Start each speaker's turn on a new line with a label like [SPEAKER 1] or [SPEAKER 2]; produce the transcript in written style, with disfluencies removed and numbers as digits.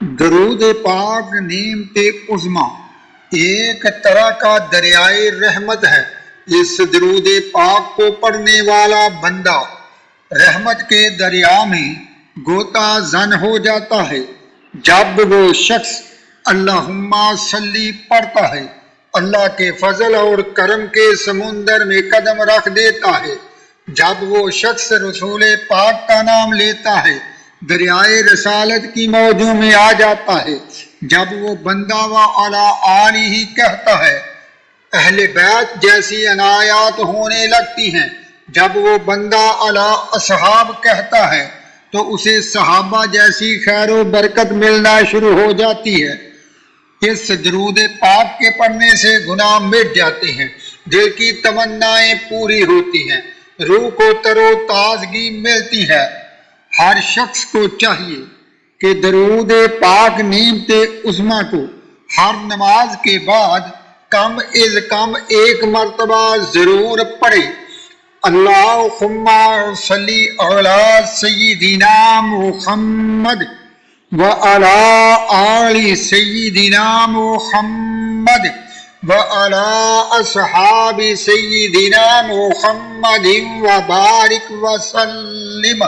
[SPEAKER 1] درود پاک نعمت عظما ایک طرح کا دریائے رحمت ہے۔ اس درود پاک کو پڑھنے والا بندہ رحمت کے دریا میں غوطہ زن ہو جاتا ہے۔ جب وہ شخص اللہم صلی پڑھتا ہے، اللہ کے فضل اور کرم کے سمندر میں قدم رکھ دیتا ہے۔ جب وہ شخص رسول پاک کا نام لیتا ہے، دریائے رسالت کی موجوں میں آ جاتا ہے۔ جب وہ بندہ و علی آلہ کہتا ہے، اہل بیت جیسی عنایات ہونے لگتی ہیں۔ جب وہ بندہ علی اصحاب کہتا ہے تو اسے صحابہ جیسی خیر و برکت ملنا شروع ہو جاتی ہے۔ اس درود پاک کے پڑھنے سے گناہ مٹ جاتے ہیں، دل کی تمنائیں پوری ہوتی ہیں، روح کو تر و تازگی ملتی ہے۔ ہر شخص کو چاہیے کہ درود پاک نعمت عظما کو ہر نماز کے بعد کم از کم ایک مرتبہ ضرور پڑھے۔ اللہم صلی علی سیدنا محمد وعلی آل سیدنا محمد وعلی اصحاب سیدنا محمد وبارک وسلم۔